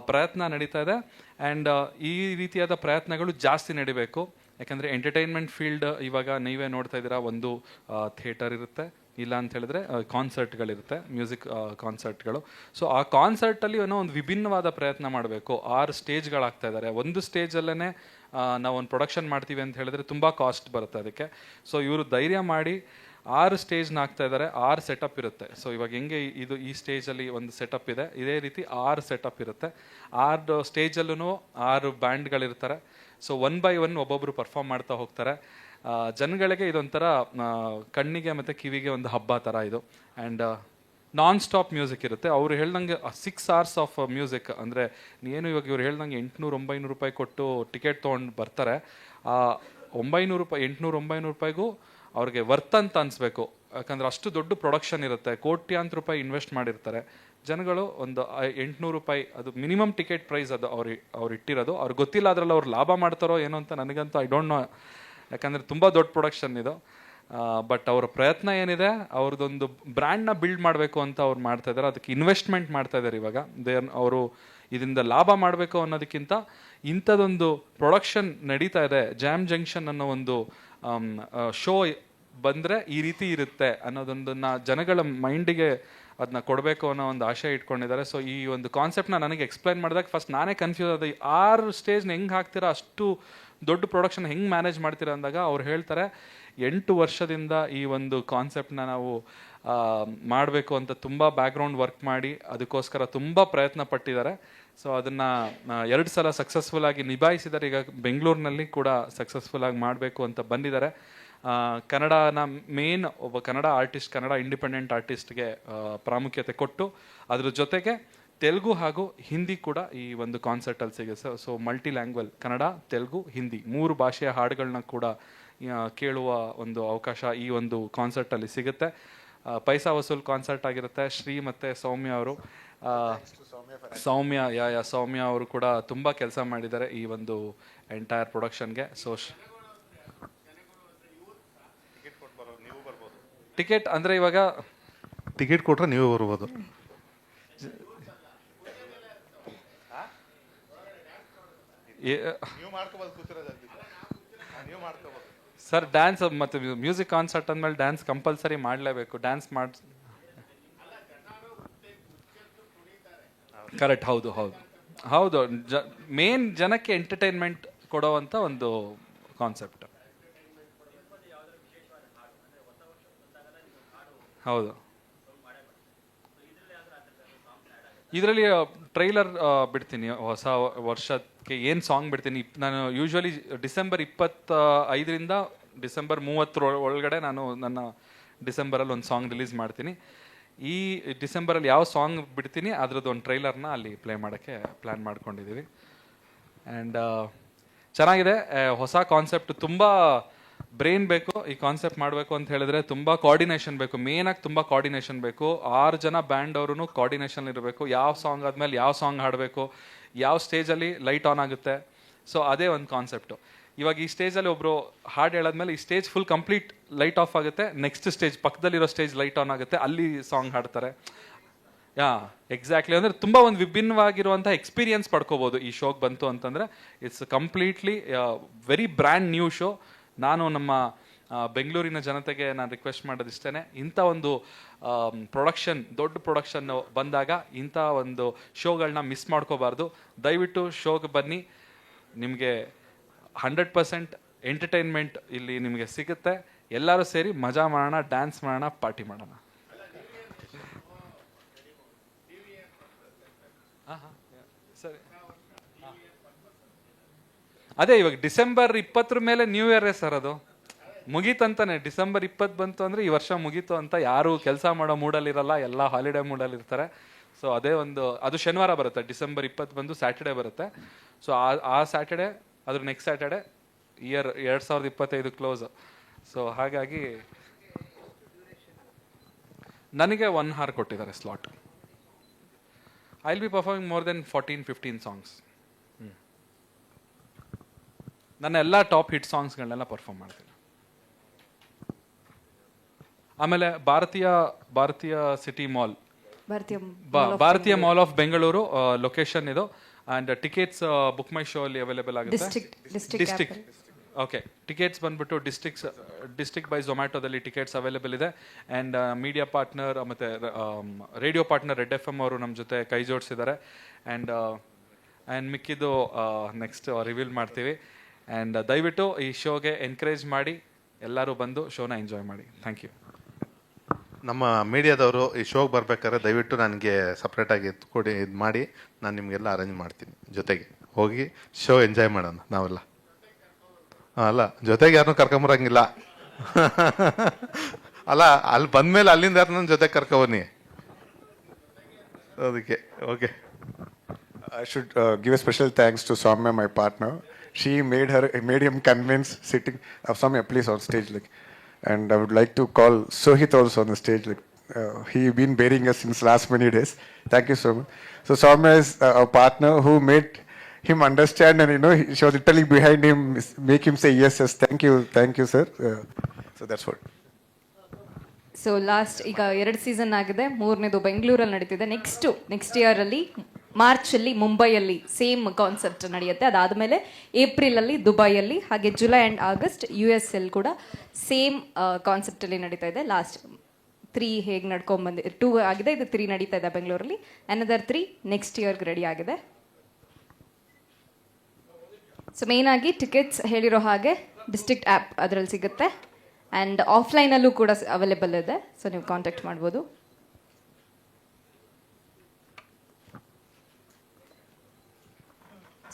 ಪ್ರಯತ್ನ ನಡೀತಾ ಇದೆ. ಆ್ಯಂಡ್ ಈ ರೀತಿಯಾದ ಪ್ರಯತ್ನಗಳು ಜಾಸ್ತಿ ನಡಿಬೇಕು. ಯಾಕಂದರೆ ಎಂಟರ್ಟೈನ್ಮೆಂಟ್ ಫೀಲ್ಡ್ ಇವಾಗ ನೀವೇ ನೋಡ್ತಾ ಇದ್ದೀರಾ, ಒಂದು ಥಿಯೇಟರ್ ಇರುತ್ತೆ, ಇಲ್ಲ ಅಂತ ಹೇಳಿದ್ರೆ ಕಾನ್ಸರ್ಟ್ಗಳಿರುತ್ತೆ, ಮ್ಯೂಸಿಕ್ ಕಾನ್ಸರ್ಟ್ಗಳು. ಸೊ ಆ ಕಾನ್ಸರ್ಟಲ್ಲಿ ಏನೋ ಒಂದು ವಿಭಿನ್ನವಾದ ಪ್ರಯತ್ನ ಮಾಡಬೇಕು. 6 ಸ್ಟೇಜ್ಗಳಾಗ್ತಾ ಇದ್ದಾರೆ. ಒಂದು ಸ್ಟೇಜಲ್ಲೇ ನಾವು ಒಂದು ಪ್ರೊಡಕ್ಷನ್ ಮಾಡ್ತೀವಿ ಅಂತ ಹೇಳಿದ್ರೆ ತುಂಬ ಕಾಸ್ಟ್ ಬರುತ್ತೆ ಅದಕ್ಕೆ. ಸೊ ಇವರು ಧೈರ್ಯ ಮಾಡಿ 6 ಸ್ಟೇಜ್ನ ಹಾಕ್ತಾ ಇದ್ದಾರೆ. 6 ಸೆಟಪ್ ಇರುತ್ತೆ. ಸೊ ಇವಾಗ ಹೆಂಗೆ ಈ ಸ್ಟೇಜಲ್ಲಿ ಒಂದು ಸೆಟಪ್ ಇದೆ, ಇದೇ ರೀತಿ 6 ಸೆಟಪ್ ಇರುತ್ತೆ. 6 ಸ್ಟೇಜಲ್ಲೂ 6 ಬ್ಯಾಂಡ್ಗಳಿರ್ತಾರೆ. ಸೊ 1 by 1 ಒಬ್ಬೊಬ್ಬರು ಪರ್ಫಾರ್ಮ್ ಮಾಡ್ತಾ ಹೋಗ್ತಾರೆ. ಜನಗಳಿಗೆ ಇದೊಂಥರ ಕಣ್ಣಿಗೆ ಮತ್ತು ಕಿವಿಗೆ ಒಂದು ಹಬ್ಬ ಥರ ಇದು. ಆ್ಯಂಡ್ ನಾನ್ ಸ್ಟಾಪ್ ಮ್ಯೂಸಿಕ್ ಇರುತ್ತೆ. ಅವ್ರು ಹೇಳ್ದಂಗೆ 6 hours ಆಫ್ ಮ್ಯೂಸಿಕ್, ಅಂದರೆ ಏನು ಇವಾಗ ಇವ್ರು ಹೇಳ್ದಂಗೆ 800-900 ರೂಪಾಯಿ ಕೊಟ್ಟು ಟಿಕೆಟ್ ತೊಗೊಂಡು ಬರ್ತಾರೆ. 900 ರೂಪಾಯಿ, 800-900 ರೂಪಾಯಿಗೂ ಅವ್ರಿಗೆ ವರ್ತ್ ಅಂತ ಅನಿಸ್ಬೇಕು. ಯಾಕಂದರೆ ಅಷ್ಟು ದೊಡ್ಡ ಪ್ರೊಡಕ್ಷನ್ ಇರುತ್ತೆ, ಕೋಟ್ಯಾಂತರ ರೂಪಾಯಿ ಇನ್ವೆಸ್ಟ್ ಮಾಡಿರ್ತಾರೆ. ಜನಗಳು ಒಂದು 800 ರೂಪಾಯಿ ಅದು ಮಿನಿಮಮ್ ಟಿಕೆಟ್ ಪ್ರೈಸ್, ಅದು ಅವ್ರು ಇಟ್ಟಿರೋದು. ಅವ್ರಿಗೆ ಗೊತ್ತಿಲ್ಲ ಅದರಲ್ಲಿ ಅವ್ರು ಲಾಭ ಮಾಡ್ತಾರೋ ಏನೋ ಅಂತ ನನಗಂತೂ ಐ ಡೋಂಟ್ ನೋ. ಯಾಕಂದರೆ ತುಂಬ ದೊಡ್ಡ ಪ್ರೊಡಕ್ಷನ್ ಇದು. ಬಟ್ ಅವರ ಪ್ರಯತ್ನ ಏನಿದೆ, ಅವ್ರದ್ದೊಂದು ಬ್ರ್ಯಾಂಡ್ನ ಬಿಲ್ಡ್ ಮಾಡಬೇಕು ಅಂತ ಅವ್ರು ಮಾಡ್ತಾ ಇದ್ದಾರೆ. ಅದಕ್ಕೆ ಇನ್ವೆಸ್ಟ್ಮೆಂಟ್ ಮಾಡ್ತಾ ಇದ್ದಾರೆ. ಇವಾಗ ಅವರು ಇದರಿಂದ ಲಾಭ ಮಾಡಬೇಕು ಅನ್ನೋದಕ್ಕಿಂತ ಇಂಥದ್ದೊಂದು ಪ್ರೊಡಕ್ಷನ್ ನಡೀತಾ ಇದೆ, ಜಾಮ್ ಜಂಕ್ಷನ್ ಅನ್ನೋ ಒಂದು ಶೋ ಬಂದರೆ ಈ ರೀತಿ ಇರುತ್ತೆ ಅನ್ನೋದೊಂದನ್ನು ಜನಗಳ ಮೈಂಡಿಗೆ ಅದನ್ನ ಕೊಡಬೇಕು ಅನ್ನೋ ಒಂದು ಆಶಯ ಇಟ್ಕೊಂಡಿದ್ದಾರೆ. ಸೊ ಈ ಒಂದು ಕಾನ್ಸೆಪ್ಟ್ನ ನನಗೆ ಎಕ್ಸ್ಪ್ಲೈನ್ ಮಾಡಿದಾಗ ಫಸ್ಟ್ ನಾನೇ ಕನ್ಫ್ಯೂಸ್ ಆದ. 6 ಸ್ಟೇಜ್ನ ಹೆಂಗೆ ಹಾಕ್ತೀರಾ, ಅಷ್ಟು ದೊಡ್ಡ ಪ್ರೊಡಕ್ಷನ್ ಹೆಂಗೆ ಮ್ಯಾನೇಜ್ ಮಾಡ್ತೀರಾ ಅಂದಾಗ ಅವ್ರು ಹೇಳ್ತಾರೆ, 8 ವರ್ಷದಿಂದ ಈ ಒಂದು ಕಾನ್ಸೆಪ್ಟ್ನ ನಾವು ಮಾಡಬೇಕು ಅಂತ ತುಂಬ ಬ್ಯಾಕ್ಗ್ರೌಂಡ್ ವರ್ಕ್ ಮಾಡಿ ಅದಕ್ಕೋಸ್ಕರ ತುಂಬ ಪ್ರಯತ್ನ ಪಟ್ಟಿದ್ದಾರೆ. ಸೊ ಅದನ್ನು 2 ಸಲ ಸಕ್ಸಸ್ಫುಲ್ ಆಗಿ ನಿಭಾಯಿಸಿದ್ದಾರೆ. ಈಗ ಬೆಂಗಳೂರಿನಲ್ಲಿ ಕೂಡ ಸಕ್ಸಸ್ಫುಲ್ ಆಗಿ ಮಾಡಬೇಕು ಅಂತ ಬಂದಿದ್ದಾರೆ. ಕನ್ನಡನ ಮೇನ್ ಒಬ್ಬ ಕನ್ನಡ ಆರ್ಟಿಸ್ಟ್, ಕನ್ನಡ ಇಂಡಿಪೆಂಡೆಂಟ್ ಆರ್ಟಿಸ್ಟ್ಗೆ ಪ್ರಾಮುಖ್ಯತೆ ಕೊಟ್ಟು ಅದ್ರ ಜೊತೆಗೆ ತೆಲುಗು ಹಾಗೂ ಹಿಂದಿ ಕೂಡ ಈ ಒಂದು ಕಾನ್ಸರ್ಟಲ್ಲಿ ಸಿಗುತ್ತೆ. So multi language Kannada, Telugu, Hindi 3 ಭಾಷೆಯ ಹಾಡುಗಳನ್ನ ಕೂಡ ಕೇಳುವ ಒಂದು ಅವಕಾಶ ಈ ಒಂದು ಕಾನ್ಸರ್ಟಲ್ಲಿ ಸಿಗುತ್ತೆ. ಪೈಸಾ ವಸೂಲ್ ಕಾನ್ಸರ್ಟ್ ಆಗಿರುತ್ತೆ. ಶ್ರೀ ಮತ್ತು ಸೌಮ್ಯ ಅವರು ಸೌಮ್ಯ ಅವರು ಕೂಡ ತುಂಬ ಕೆಲಸ ಮಾಡಿದ್ದಾರೆ ಈ ಒಂದು ಎಂಟೈರ್ ಪ್ರೊಡಕ್ಷನ್ಗೆ. ಸೊ ಟಿಕೆಟ್ ಅಂದರೆ ಇವಾಗ ಟಿಕೆಟ್ ಕೊಟ್ರೆ ನೀವು ಬರ್ಬೋದು. ಸರ್ ಡ್ಯಾನ್ಸ್ ಮತ್ತು ಮ್ಯೂಸಿಕ್ ಕಾನ್ಸರ್ಟ್ ಅಂದಮೇಲೆ ಡ್ಯಾನ್ಸ್ ಕಂಪಲ್ಸರಿ ಮಾಡಲೇಬೇಕು. ಡ್ಯಾನ್ಸ್ ಕರೆಕ್ಟ್, ಹೌದು ಮೇನ್ ಜನಕ್ಕೆ ಎಂಟರ್ಟೈನ್ಮೆಂಟ್ ಕೊಡೋವಂಥ ಒಂದು ಕಾನ್ಸೆಪ್ಟ್. ಹೌದು, ಇದರಲ್ಲಿ ಟ್ರೈಲರ್ ಬಿಡ್ತೀನಿ. ಹೊಸ ವರ್ಷಕ್ಕೆ ಏನು ಸಾಂಗ್ ಬಿಡ್ತೀನಿ, ನಾನು ಯೂಶ್ವಲಿ ಡಿಸೆಂಬರ್ 25ರಿಂದ ಡಿಸೆಂಬರ್ 30 ಒಳಗಡೆ ನಾನು ನನ್ನ ಡಿಸೆಂಬರಲ್ಲಿ ಒಂದು ಸಾಂಗ್ ರಿಲೀಸ್ ಮಾಡ್ತೀನಿ. ಈ ಡಿಸೆಂಬರಲ್ಲಿ ಯಾವ ಸಾಂಗ್ ಬಿಡ್ತೀನಿ ಅದ್ರದ್ದು ಒಂದು ಟ್ರೈಲರ್ನ ಅಲ್ಲಿ ಪ್ಲೇ ಮಾಡೋಕ್ಕೆ ಪ್ಲ್ಯಾನ್ ಮಾಡ್ಕೊಂಡಿದ್ದೀವಿ. ಆ್ಯಂಡ್ ಚೆನ್ನಾಗಿದೆ. ಹೊಸ ಕಾನ್ಸೆಪ್ಟ್, ತುಂಬ ಬ್ರೈನ್ ಬೇಕು ಈ ಕಾನ್ಸೆಪ್ಟ್ ಮಾಡಬೇಕು ಅಂತ ಹೇಳಿದ್ರೆ. ತುಂಬ ಕೋಆರ್ಡಿನೇಷನ್ ಬೇಕು, ಮೇನಾಗಿ ತುಂಬ ಕೋಆರ್ಡಿನೇಷನ್ ಬೇಕು. 6 ಜನ ಬ್ಯಾಂಡ್ ಅವ್ರೂ ಕೋಆರ್ಡಿನೇಷನ್ ಇರಬೇಕು. ಯಾವ ಸಾಂಗ್ ಆದಮೇಲೆ ಯಾವ ಸಾಂಗ್ ಹಾಡಬೇಕು, ಯಾವ ಸ್ಟೇಜಲ್ಲಿ ಲೈಟ್ ಆನ್ ಆಗುತ್ತೆ. ಸೊ ಅದೇ ಒಂದು ಕಾನ್ಸೆಪ್ಟು. ಇವಾಗ ಈ ಸ್ಟೇಜಲ್ಲಿ ಒಬ್ಬರು ಹಾಡು ಹೇಳಾದ್ಮೇಲೆ ಈ stage full complete light off ಆಗುತ್ತೆ. ನೆಕ್ಸ್ಟ್ ಸ್ಟೇಜ್ ಪಕ್ಕದಲ್ಲಿರೋ ಸ್ಟೇಜ್ ಲೈಟ್ ಆನ್ ಆಗುತ್ತೆ, ಅಲ್ಲಿ ಸಾಂಗ್ ಹಾಡ್ತಾರೆ. ಎಕ್ಸಾಕ್ಟ್ಲಿ. ಅಂದರೆ ತುಂಬ ಒಂದು ವಿಭಿನ್ನವಾಗಿರುವಂಥ ಎಕ್ಸ್ಪೀರಿಯನ್ಸ್ ಪಡ್ಕೋಬೋದು ಈ ಶೋಗೆ ಬಂತು ಅಂತಂದರೆ. It's completely very brand new show. ನಾನು ನಮ್ಮ ಬೆಂಗಳೂರಿನ ಜನತೆಗೆ ನಾನು ರಿಕ್ವೆಸ್ಟ್ ಮಾಡೋದಿಷ್ಟೇ, ಇಂಥ ಒಂದು ಪ್ರೊಡಕ್ಷನ್, ದೊಡ್ಡ ಪ್ರೊಡಕ್ಷನ್ ಬಂದಾಗ ಇಂಥ ಒಂದು ಶೋಗಳನ್ನ ಮಿಸ್ ಮಾಡ್ಕೋಬಾರ್ದು. ದಯವಿಟ್ಟು ಶೋಗೆ ಬನ್ನಿ, ನಿಮಗೆ 100% ಎಂಟರ್ಟೈನ್ಮೆಂಟ್ ಇಲ್ಲಿ ನಿಮಗೆ ಸಿಗುತ್ತೆ. ಎಲ್ಲರೂ ಸೇರಿ ಮಜಾ ಮಾಡೋಣ, ಡ್ಯಾನ್ಸ್ ಮಾಡೋಣ, ಪಾರ್ಟಿ ಮಾಡೋಣ. ಸರಿ, ಅದೇ ಇವಾಗ ಡಿಸೆಂಬರ್ 20 ಮೇಲೆ ನ್ಯೂ ಇಯರೇ ಸರ್. ಅದು ಮುಗೀತಂತಾನೆ. ಡಿಸೆಂಬರ್ 20 ಬಂತು ಅಂದರೆ ಈ ವರ್ಷ ಮುಗೀತು ಅಂತ ಯಾರು ಕೆಲಸ ಮಾಡೋ ಮೂಡಲ್ಲಿರಲ್ಲ, ಎಲ್ಲ ಹಾಲಿಡೇ ಮೂಡಲ್ಲಿ ಇರ್ತಾರೆ. ಸೊ ಅದೇ ಒಂದು, ಅದು ಶನಿವಾರ ಬರುತ್ತೆ. ಡಿಸೆಂಬರ್ 20 ಬಂದು ಸ್ಯಾಟರ್ಡೇ ಬರುತ್ತೆ. ಸೊ ಆ ಸ್ಯಾಟರ್ಡೇ, ಅದ್ರ ನೆಕ್ಸ್ಟ್ ಸ್ಯಾಟರ್ಡೇ 2025 ಕ್ಲೋಸ್. ಸೊ ಹಾಗಾಗಿ ನನಗೆ 1 hour ಕೊಟ್ಟಿದ್ದಾರೆ slot. I will be performing more than 14-15 songs. ನನ್ನ ಎಲ್ಲ ಟಾಪ್ ಹಿಟ್ ಸಾಂಗ್ಸ್ಗಳನ್ನೆಲ್ಲ ಪರ್ಫಾರ್ಮ್ ಮಾಡ್ತೀನಿ. ಆಮೇಲೆ ಭಾರತೀಯ ಸಿಟಿ ಮಾಲ್, ಭಾರತೀಯ ಮಾಲ್ ಆಫ್ ಬೆಂಗಳೂರು ಲೊಕೇಶನ್ ಇದು. And tickets book my show ಅಲ್ಲಿ ಅವೈಲೇಬಲ್ ಆಗುತ್ತೆ. ಡಿಸ್ಟ್ರಿಕ್ಟ್ ಓಕೆ, ಟಿಕೆಟ್ಸ್ ಬಂದ್ಬಿಟ್ಟು ಡಿಸ್ಟ್ರಿಕ್ಟ್ ಬೈ ಝೊಮ್ಯಾಟೋದಲ್ಲಿ ಟಿಕೆಟ್ಸ್ ಅವೈಲೇಬಲ್ ಇದೆ. ಆ್ಯಂಡ್ ಮೀಡಿಯಾ ಪಾರ್ಟ್ನರ್ ಮತ್ತು ರೇಡಿಯೋ ಪಾರ್ಟ್ನರ್ ರೆಡ್ FM ಅವರು ನಮ್ಮ ಜೊತೆ ಕೈ ಜೋಡಿಸಿದ್ದಾರೆ. ಆ್ಯಂಡ್ ಮಿಕ್ಕಿದ್ದು ನೆಕ್ಸ್ಟ್ ರಿವೀಲ್ ಮಾಡ್ತೀವಿ. ಆ್ಯಂಡ್ ದಯವಿಟ್ಟು ಈ ಶೋಗೆ ಎನ್ಕರೇಜ್ ಮಾಡಿ, ಎಲ್ಲರೂ ಬಂದು ಶೋನ ಎಂಜಾಯ್ ಮಾಡಿ. Thank you. ನಮ್ಮ ಮೀಡಿಯಾದವರು ಈ ಶೋಗೆ ಬರ್ಬೇಕಾದ್ರೆ ದಯವಿಟ್ಟು ನನಗೆ ಸಪ್ರೇಟಾಗಿ ಕೊಡಿ, ಇದು ಮಾಡಿ ನಾನು ನಿಮಗೆಲ್ಲ ಅರೇಂಜ್ ಮಾಡ್ತೀನಿ. ಜೊತೆಗೆ ಹೋಗಿ ಶೋ ಎಂಜಾಯ್ ಮಾಡೋಣ ನಾವೆಲ್ಲ. ಅಲ್ಲ, ಜೊತೆಗೆ ಯಾರನ್ನೂ ಕರ್ಕೊಂಬರಂಗಿಲ್ಲ. ಅಲ್ಲ, ಅಲ್ಲಿ ಬಂದಮೇಲೆ ಅಲ್ಲಿಂದ ಯಾರು ನನ್ನ ಜೊತೆಗೆ ಕರ್ಕೊಬನ್ನಿ. ಅದಕ್ಕೆ okay. I should give a special thanks to Soumya, my partner. She made him convince sitting. Soumya, please on stage, like. And I would like to call Sohit also on the stage, like. He been bearing us since last many days. Thank you so much. So Soumya is a partner who made him understand, and she was literally behind him, make him say yes. Thank you, sir. So that's what. So last ಈಗ 2 season ಆಗಿದೆ, 3ನೇದು ಬೆಂಗಳೂರಲ್ಲಿ ನಡೀತಿದೆ. Next ಇಯರಲ್ಲಿ ಮಾರ್ಚಲ್ಲಿ ಮುಂಬೈಯಲ್ಲಿ same concept ನಡೆಯುತ್ತೆ. ಅದಾದಮೇಲೆ ಏಪ್ರಿಲಲ್ಲಿ ದುಬೈಯಲ್ಲಿ, ಹಾಗೆ July and August US ಕೂಡ same ಕಾನ್ಸೆಪ್ಟಲ್ಲಿ ನಡೀತಾ ಇದೆ. ಲಾಸ್ಟ್ 3 ಹೇಗೆ ನಡ್ಕೊಂಡ್ಬಂದು 2 ಆಗಿದೆ, ಇದು 3 ನಡೀತಾ ಇದೆ ಬೆಂಗಳೂರಲ್ಲಿ. ಅನದರ್ 3 ನೆಕ್ಸ್ಟ್ ಇಯರ್ಗೆ ರೆಡಿ ಆಗಿದೆ. ಸೊ ಮೇಯ್ನಾಗಿ ಟಿಕೆಟ್ಸ್ ಹೇಳಿರೋ ಹಾಗೆ ಡಿಸ್ಟ್ರಿಕ್ಟ್ ಆ್ಯಪ್ ಅದರಲ್ಲಿ ಸಿಗುತ್ತೆ. ಆ್ಯಂಡ್ ಆಫ್ಲೈನಲ್ಲೂ ಕೂಡ ಅವೈಲೇಬಲ್ ಇದೆ, ಸೊ ನೀವು ಕಾಂಟ್ಯಾಕ್ಟ್ ಮಾಡ್ಬೋದು.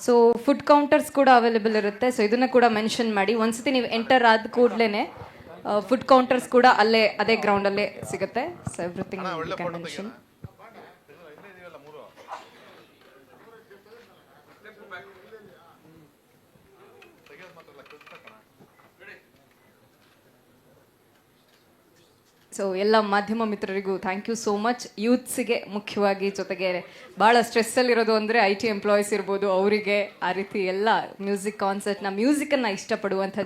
ಸೊ ಫುಡ್ ಕೌಂಟರ್ಸ್ ಕೂಡ ಅವೈಲೇಬಲ್ ಇರುತ್ತೆ, ಸೊ ಇದನ್ನು ಕೂಡ ಮೆನ್ಷನ್ ಮಾಡಿ. ಒಂದ್ಸತಿ ನೀವು ಎಂಟರ್ ಆದ ಕೂಡಲೇ ಫುಡ್ ಕೌಂಟರ್ಸ್ ಕೂಡ ಅಲ್ಲೇ ಅದೇ ಗ್ರೌಂಡಲ್ಲೇ ಸಿಗುತ್ತೆ. So everything mention. ಸೊ ಎಲ್ಲ ಮಾಧ್ಯಮ ಮಿತ್ರರಿಗೂ ಥ್ಯಾಂಕ್ ಯು ಸೋ ಮಚ್. ಯೂತ್ಸಿಗೆ ಮುಖ್ಯವಾಗಿ, ಜೊತೆಗೆ ಭಾಳ ಸ್ಟ್ರೆಸ್ಸಲ್ಲಿರೋದು ಅಂದರೆ IT ಎಂಪ್ಲಾಯೀಸ್ ಇರ್ಬೋದು, ಅವರಿಗೆ ಆ ರೀತಿ ಎಲ್ಲ ಮ್ಯೂಸಿಕ್ ಕಾನ್ಸರ್ಟ್ನ ಮ್ಯೂಸಿಕನ್ನು ಇಷ್ಟಪಡುವಂಥ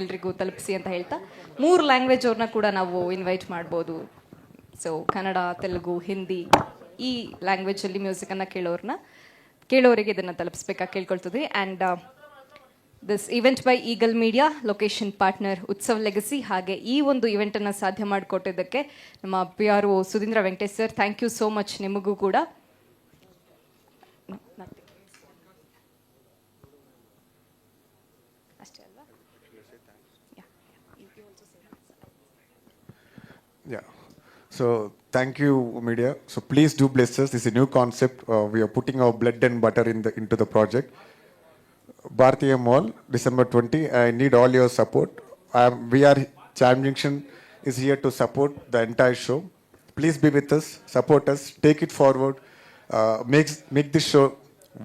ಎಲ್ರಿಗೂ ತಲುಪಿಸಿ ಅಂತ ಹೇಳ್ತಾ 3 ಲ್ಯಾಂಗ್ವೇಜ್ ಅವ್ರನ್ನ ಕೂಡ ನಾವು ಇನ್ವೈಟ್ ಮಾಡ್ಬೋದು. ಸೊ ಕನ್ನಡ, ತೆಲುಗು, ಹಿಂದಿ, ಈ ಲ್ಯಾಂಗ್ವೇಜಲ್ಲಿ ಮ್ಯೂಸಿಕನ್ನು ಕೇಳೋರಿಗೆ ಇದನ್ನು ತಲುಪಿಸ್ಬೇಕಾಗಿ ಕೇಳ್ಕೊಳ್ತಿದ್ವಿ. And this event by Eagle Media, location partner Utsav Legacy. ಹಾಗೆ ಈ ಒಂದು ಇವೆಂಟನ್ನು ಸಾಧ್ಯ ಮಾಡಿಕೊಟ್ಟಿದ್ದಕ್ಕೆ ನಮ್ಮ PRO Sudhindra Venkatesh sir, thank you so much ನಿಮಗೂ ಕೂಡ. ಅಷ್ಟೇ ಅಲ್ವಾ? Yeah. So thank you, media. So please do bless us. This is a new concept. We are putting our blood and butter into the project. Bhartiya Mall, December 20. I need all your support. We are Jam Junction is here to support the entire show. Please be with us, support us, take it forward, make this show